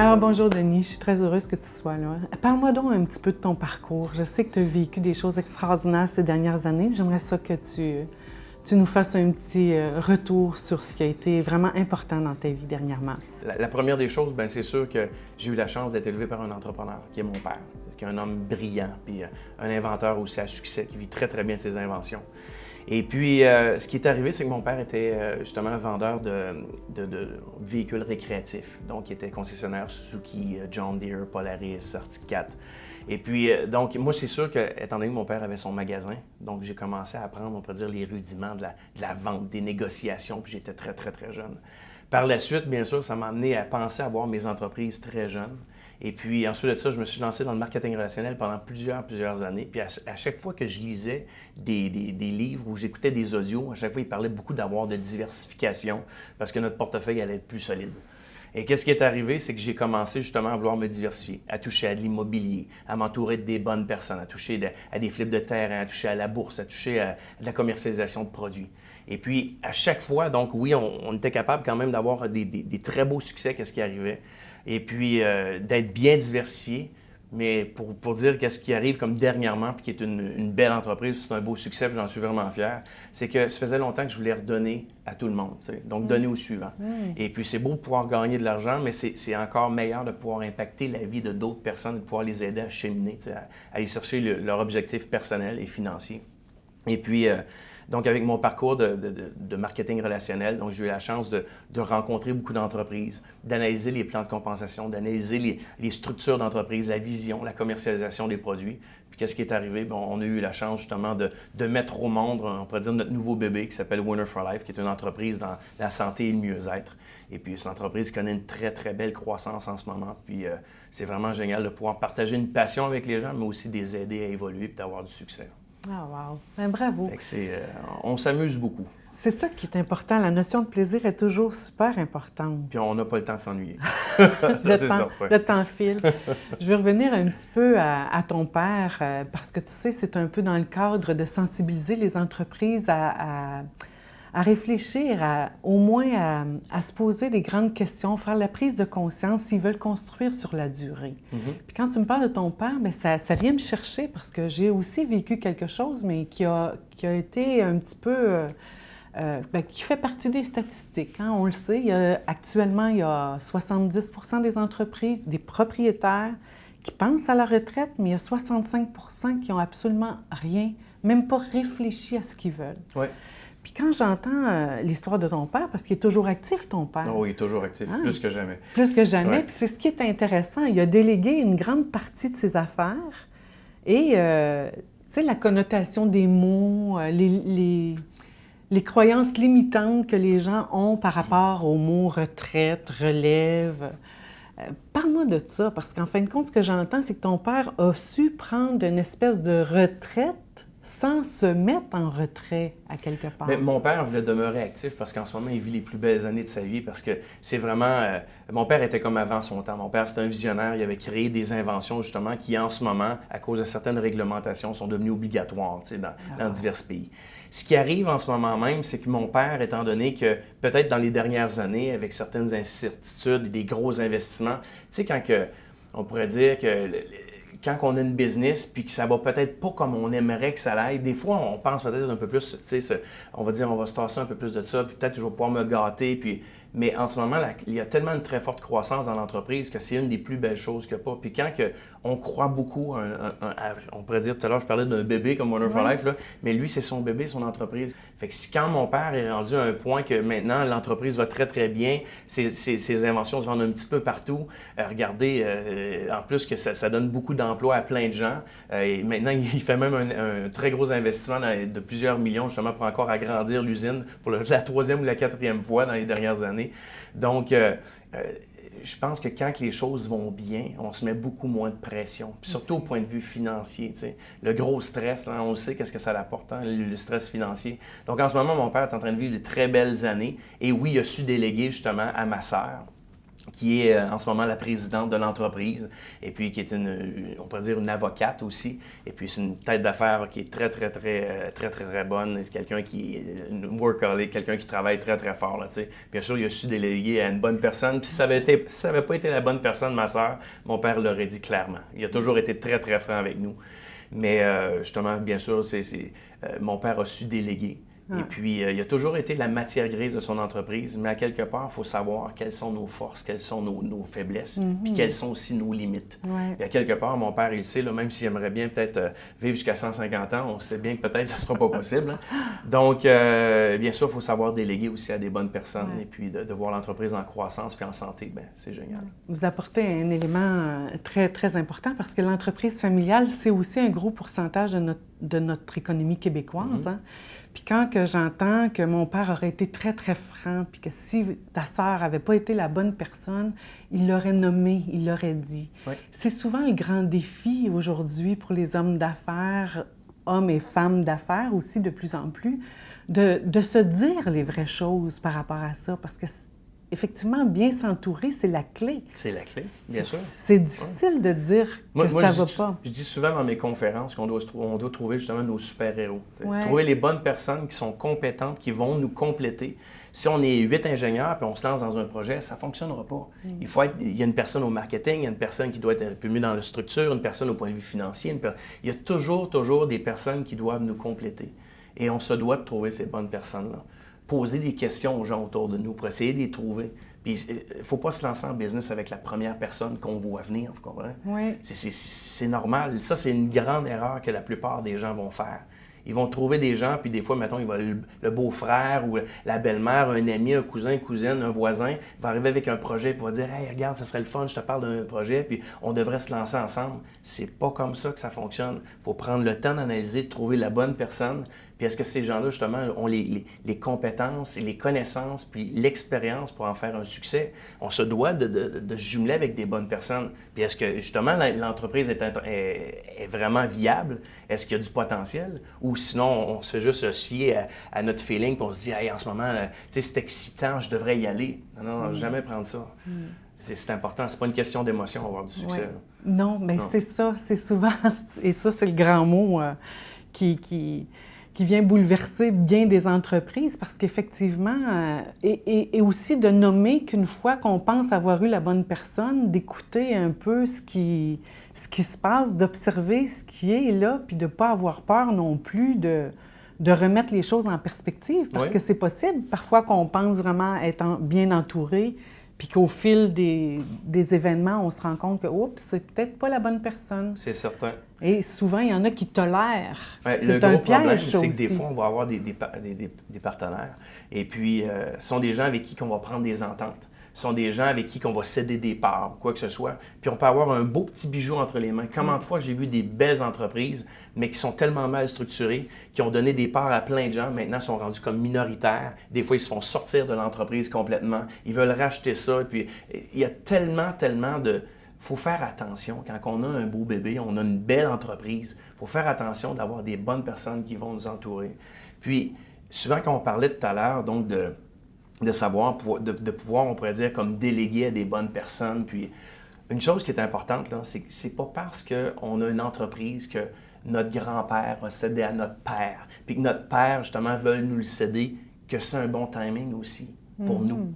Alors, bonjour Denis, je suis très heureuse que tu sois là. Parle-moi donc un petit peu de ton parcours. Je sais que tu as vécu des choses extraordinaires ces dernières années. J'aimerais ça que tu nous fasses un petit retour sur ce qui a été vraiment important dans ta vie dernièrement. La première des choses, bien, c'est sûr que j'ai eu la chance d'être élevé par un entrepreneur, qui est mon père. C'est un homme brillant, puis un inventeur aussi à succès, qui vit très, très bien de ses inventions. Et puis, ce qui est arrivé, c'est que mon père était justement vendeur de véhicules récréatifs. Donc, il était concessionnaire Suzuki, John Deere, Polaris, Arctic Cat. Et puis, donc, moi, c'est sûr que, étant donné que mon père avait son magasin, donc j'ai commencé à apprendre, on pourrait dire, les rudiments de la vente, des négociations, puis j'étais très, très, très jeune. Par la suite, bien sûr, ça m'a amené à penser à avoir mes entreprises très jeunes. Et puis, ensuite de ça, je me suis lancé dans le marketing relationnel pendant plusieurs années. Puis, à chaque fois que je lisais des livres ou j'écoutais des audios, à chaque fois, ils parlaient beaucoup d'avoir de diversification parce que notre portefeuille allait être plus solide. Et qu'est-ce qui est arrivé, c'est que j'ai commencé justement à vouloir me diversifier, à toucher à de l'immobilier, à m'entourer de des bonnes personnes, à toucher à des flips de terrain, à toucher à la bourse, à toucher à de la commercialisation de produits. Et puis, à chaque fois, donc oui, on était capable quand même d'avoir des très beaux succès, qu'est-ce qui arrivait. Et puis, d'être bien diversifié. Mais pour dire qu'est-ce qui arrive comme dernièrement, puis qui est une belle entreprise, puis c'est un beau succès, puis j'en suis vraiment fier, c'est que ça faisait longtemps que je voulais redonner à tout le monde, tu sais, donc donner au suivant. Et puis c'est beau de pouvoir gagner de l'argent, mais c'est encore meilleur de pouvoir impacter la vie de d'autres personnes, de pouvoir les aider à cheminer, tu sais, à aller chercher leur objectif personnel et financier. Et puis, donc, avec mon parcours de marketing relationnel, donc j'ai eu la chance de rencontrer beaucoup d'entreprises, d'analyser les plans de compensation, d'analyser les structures d'entreprise, la vision, la commercialisation des produits. Puis, qu'est-ce qui est arrivé? Bon, on a eu la chance justement de mettre au monde, on pourrait dire, notre nouveau bébé qui s'appelle Winner for Life, qui est une entreprise dans la santé et le mieux-être. Et puis, cette entreprise connaît une très, très belle croissance en ce moment. Puis, c'est vraiment génial de pouvoir partager une passion avec les gens, mais aussi de les aider à évoluer et d'avoir du succès. Ah, wow! Ben, bravo! Fait que on s'amuse beaucoup. C'est ça qui est important. La notion de plaisir est toujours super importante. Puis on n'a pas le temps de s'ennuyer. Ça, c'est certain. Le temps file. Je vais revenir un petit peu à ton père, parce que tu sais, c'est un peu dans le cadre de sensibiliser les entreprises à réfléchir, au moins à se poser des grandes questions, faire la prise de conscience s'ils veulent construire sur la durée. Puis quand tu me parles de ton père, bien, ça vient me chercher parce que j'ai aussi vécu quelque chose, mais qui a été un petit peu... qui fait partie des statistiques. Hein? On le sait, actuellement, il y a 70% des entreprises, des propriétaires qui pensent à la retraite, mais il y a 65% qui n'ont absolument rien, même pas réfléchi à ce qu'ils veulent. Ouais. Puis quand j'entends l'histoire de ton père, parce qu'il est toujours actif, ton père. Oh, il est toujours actif, plus que jamais. Plus que jamais. Ouais. Puis c'est ce qui est intéressant. Il a délégué une grande partie de ses affaires. Et, tu sais, la connotation des mots, les croyances limitantes que les gens ont par rapport aux mots retraite, relève. Parle-moi de ça, parce qu'en fin de compte, ce que j'entends, c'est que ton père a su prendre une espèce de retraite sans se mettre en retrait à quelque part. Bien, mon père voulait demeurer actif parce qu'en ce moment, il vit les plus belles années de sa vie parce que c'est vraiment... mon père était comme avant son temps. Mon père, c'était un visionnaire. Il avait créé des inventions, justement, qui, en ce moment, à cause de certaines réglementations, sont devenues obligatoires, tu sais, dans divers pays. Ce qui arrive en ce moment même, c'est que mon père, étant donné que, peut-être dans les dernières années, avec certaines incertitudes et des gros investissements, tu sais, quand que, on pourrait dire que... Quand on a une business puis que ça va peut-être pas comme on aimerait que ça aille, des fois, on pense peut-être un peu plus, tu sais, on va dire, on va se tasser un peu plus de ça, puis peut-être que je vais pouvoir me gâter, puis... Mais en ce moment, il y a tellement une très forte croissance dans l'entreprise que c'est une des plus belles choses qu'il n'y a pas. Puis quand on croit beaucoup, on pourrait dire tout à l'heure, je parlais d'un bébé comme Winner for Life, là, mais lui, c'est son bébé, son entreprise. Fait que quand mon père est rendu à un point que maintenant, l'entreprise va très, très bien, ses inventions se vendent un petit peu partout, regardez, en plus que ça donne beaucoup d'emplois à plein de gens. Et maintenant, il fait même un très gros investissement de plusieurs millions, justement, pour encore agrandir l'usine pour la troisième ou la quatrième fois dans les dernières années. Donc, je pense que quand les choses vont bien, on se met beaucoup moins de pression, puis surtout au point de vue financier. Tu sais. Le gros stress, là, on sait qu'est-ce que ça apporte, hein, le stress financier. Donc, en ce moment, mon père est en train de vivre de très belles années. Et oui, il a su déléguer justement à ma sœur. qui est en ce moment la présidente de l'entreprise, et puis qui est on pourrait dire une avocate aussi. Et puis c'est une tête d'affaires qui est très bonne. C'est quelqu'un qui est une workaholic, quelqu'un qui travaille très fort. Là, t'sais. Bien sûr, il a su déléguer à une bonne personne. Puis si ça n'avait pas été la bonne personne, ma sœur, mon père l'aurait dit clairement. Il a toujours été très franc avec nous. Mais justement, bien sûr, mon père a su déléguer. Et puis, il a toujours été la matière grise de son entreprise, mais à quelque part, il faut savoir quelles sont nos forces, quelles sont nos faiblesses, puis quelles sont aussi nos limites. Ouais. Et à quelque part, mon père, il le sait, là, même s'il aimerait bien peut-être vivre jusqu'à 150 ans, on sait bien que peut-être ça ne sera pas possible. Hein. Donc, bien sûr, il faut savoir déléguer aussi à des bonnes personnes et puis de voir l'entreprise en croissance puis en santé, bien, c'est génial. Vous apportez un élément très important parce que l'entreprise familiale, c'est aussi un gros pourcentage de notre économie québécoise. Hein? Puis quand que j'entends que mon père aurait été très franc, puis que si ta sœur n'avait pas été la bonne personne, il l'aurait nommé, il l'aurait dit. Oui. C'est souvent le grand défi aujourd'hui pour les hommes d'affaires, hommes et femmes d'affaires aussi de plus en plus, de se dire les vraies choses par rapport à ça, parce que effectivement, bien s'entourer, c'est la clé. C'est la clé, bien sûr. C'est difficile de dire que ça ne va pas. Je dis souvent dans mes conférences qu'on doit trouver justement nos super-héros. Ouais. Trouver les bonnes personnes qui sont compétentes, qui vont nous compléter. Si on est 8 ingénieurs et on se lance dans un projet, ça ne fonctionnera pas. Il y a une personne au marketing, il y a une personne qui doit être un peu mieux dans la structure, une personne au point de vue financier. Il y a toujours des personnes qui doivent nous compléter. Et on se doit de trouver ces bonnes personnes-là. Poser des questions aux gens autour de nous pour essayer de les trouver. Puis il ne faut pas se lancer en business avec la première personne qu'on voit venir, vous comprenez? Oui. C'est normal. Ça, c'est une grande erreur que la plupart des gens vont faire. Ils vont trouver des gens, puis des fois, mettons, il va le beau-frère ou la belle-mère, un ami, un cousin, une cousine, un voisin, va arriver avec un projet, puis va dire « Hey, regarde, ça serait le fun, je te parle d'un projet, puis on devrait se lancer ensemble. » C'est pas comme ça que ça fonctionne. Il faut prendre le temps d'analyser, de trouver la bonne personne. Puis est-ce que ces gens-là, justement, ont les compétences et les connaissances, puis l'expérience pour en faire un succès? On se doit de se jumeler avec des bonnes personnes. Puis est-ce que, justement, l'entreprise est vraiment viable? Est-ce qu'il y a du potentiel? Ou sinon, on se fait juste se fier à notre feeling, puis on se dit, hey, en ce moment, c'est excitant, je devrais y aller. Non, jamais prendre ça. C'est important. C'est pas une question d'émotion, avoir du succès. Non, mais c'est ça. C'est souvent, et ça, c'est le grand mot qui vient bouleverser bien des entreprises parce qu'effectivement, et aussi de nommer qu'une fois qu'on pense avoir eu la bonne personne, d'écouter un peu ce qui se passe, d'observer ce qui est là, puis de ne pas avoir peur non plus de remettre les choses en perspective parce que c'est possible parfois qu'on pense vraiment être bien entouré, puis qu'au fil des événements, on se rend compte que, oups, c'est peut-être pas la bonne personne. C'est certain. Et souvent, il y en a qui tolèrent. C'est un piège, c'est que des fois, on va avoir des partenaires. Et puis, ce sont des gens avec qui on va prendre des ententes. Ce sont des gens avec qui on va céder des parts, quoi que ce soit. Puis on peut avoir un beau petit bijou entre les mains. Combien de fois j'ai vu des belles entreprises, mais qui sont tellement mal structurées, qui ont donné des parts à plein de gens, maintenant sont rendus comme minoritaires. Des fois, ils se font sortir de l'entreprise complètement. Ils veulent racheter ça. Puis il y a tellement de... Il faut faire attention. Quand on a un beau bébé, on a une belle entreprise, il faut faire attention d'avoir des bonnes personnes qui vont nous entourer. Puis, souvent, quand on parlait tout à l'heure, donc de savoir, de pouvoir, on pourrait dire, comme déléguer à des bonnes personnes. Puis, une chose qui est importante, là, c'est que c'est pas parce qu'on a une entreprise que notre grand-père a cédé à notre père, puis que notre père, justement, veut nous le céder, que c'est un bon timing aussi pour nous.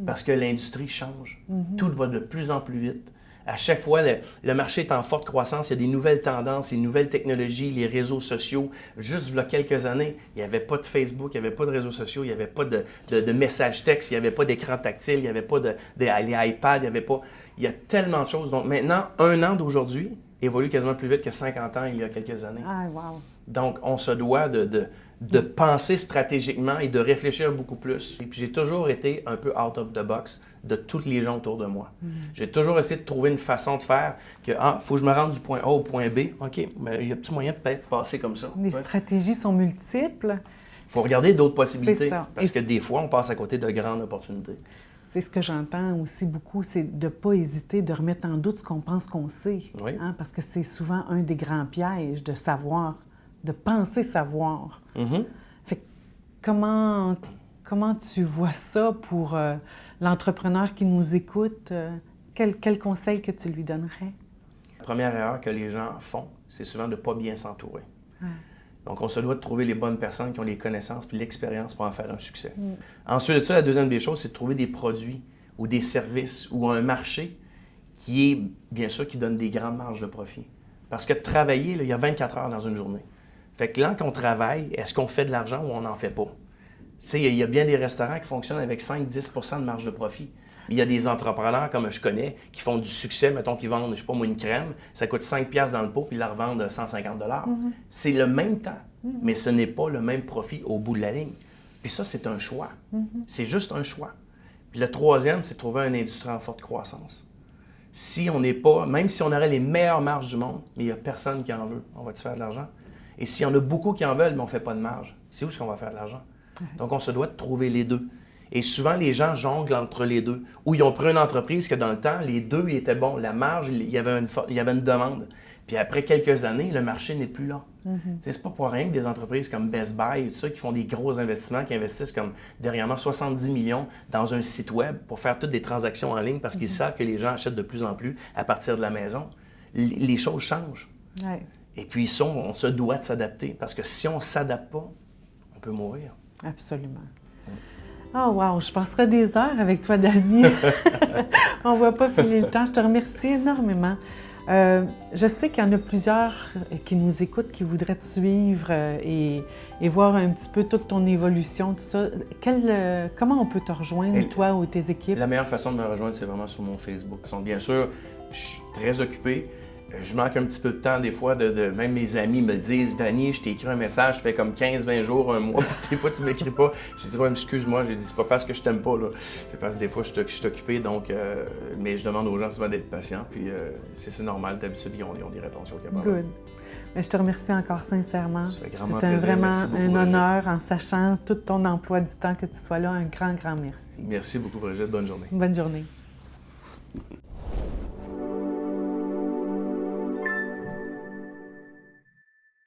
Parce que l'industrie change. Tout va de plus en plus vite. À chaque fois, le marché est en forte croissance, il y a des nouvelles tendances, des nouvelles technologies, les réseaux sociaux. Juste il y a quelques années, il n'y avait pas de Facebook, il n'y avait pas de réseaux sociaux, il n'y avait pas de messages textes, il n'y avait pas d'écran tactile, il n'y avait pas les iPads, il n'y avait pas... Il y a tellement de choses. Donc maintenant, 1 an d'aujourd'hui évolue quasiment plus vite que 50 ans il y a quelques années. Ah, wow. Donc, on se doit de penser stratégiquement et de réfléchir beaucoup plus. Et puis, j'ai toujours été un peu out of the box de tous les gens autour de moi. J'ai toujours essayé de trouver une façon de faire que, faut que je me rende du point A au point B. OK, mais il y a petit moyen de peut-être passer comme ça. Les stratégies sont multiples. Il faut regarder d'autres possibilités. Ça. Parce que des fois, on passe à côté de grandes opportunités. C'est ce que j'entends aussi beaucoup, c'est de ne pas hésiter de remettre en doute ce qu'on pense qu'on sait. Oui. Hein, parce que c'est souvent un des grands pièges de savoir, de penser savoir. Fait que comment comment tu vois ça pour l'entrepreneur qui nous écoute? Quel conseil que tu lui donnerais? La première erreur que les gens font, c'est souvent de ne pas bien s'entourer. Ouais. Donc, on se doit de trouver les bonnes personnes qui ont les connaissances et l'expérience pour en faire un succès. Ensuite de ça, la deuxième des choses, c'est de trouver des produits ou des services ou un marché qui est, bien sûr, qui donne des grandes marges de profit. Parce que travailler, là, il y a 24 heures dans une journée. Fait que là, quand on travaille, est-ce qu'on fait de l'argent ou on n'en fait pas? Tu sais, il y a bien des restaurants qui fonctionnent avec 5-10 % de marge de profit. Il y a des entrepreneurs, comme je connais, qui font du succès, mettons qu'ils vendent, je sais pas moi, une crème, ça coûte 5 $ dans le pot, puis ils la revendent 150 $. C'est le même temps, mais ce n'est pas le même profit au bout de la ligne. Puis ça, c'est un choix. C'est juste un choix. Puis le troisième, c'est de trouver une industrie en forte croissance. Si on n'est pas, même si on aurait les meilleures marges du monde, mais il n'y a personne qui en veut, on va-tu faire de l'argent? Et s'il y en a beaucoup qui en veulent, mais on ne fait pas de marge, c'est où est-ce qu'on va faire de l'argent? Donc, on se doit de trouver les deux. Et souvent, les gens jonglent entre les deux. Ou ils ont pris une entreprise que dans le temps, les deux étaient bons. La marge, il y avait une demande. Puis après quelques années, le marché n'est plus là. C'est pas pour rien que des entreprises comme Best Buy et tout ça, qui font des gros investissements, qui investissent comme dernièrement 70 millions dans un site web pour faire toutes des transactions en ligne parce qu'ils savent que les gens achètent de plus en plus à partir de la maison. Les choses changent. Ouais. Et puis ça, on se doit de s'adapter parce que si on ne s'adapte pas, on peut mourir. Absolument. Oh wow, je passerai des heures avec toi, Danny. On ne va pas filer le temps. Je te remercie énormément. Je sais qu'il y en a plusieurs qui nous écoutent, qui voudraient te suivre et voir un petit peu toute ton évolution, tout ça. Comment on peut te rejoindre, toi ou tes équipes? La meilleure façon de me rejoindre, c'est vraiment sur mon Facebook. Bien sûr, je suis très occupé. Je manque un petit peu de temps des fois, même mes amis me disent « Danny, je t'ai écrit un message, ça fait comme 15-20 jours, un mois, puis des fois tu m'écris pas. » Je dis « Ouais, excuse-moi, j'ai dit c'est pas parce que je t'aime pas, là. C'est parce que des fois je suis occupé, donc... mais je demande aux gens souvent d'être patients, puis c'est normal, d'habitude ils ont des réponses au capable. Good. Mais je te remercie encore sincèrement. Ça fait grandement C'est plaisir. vraiment Merci beaucoup, un Brigitte. honneur en sachant tout ton emploi du temps que tu sois là. Un grand, grand merci. Merci beaucoup, Brigitte. Bonne journée. Bonne journée.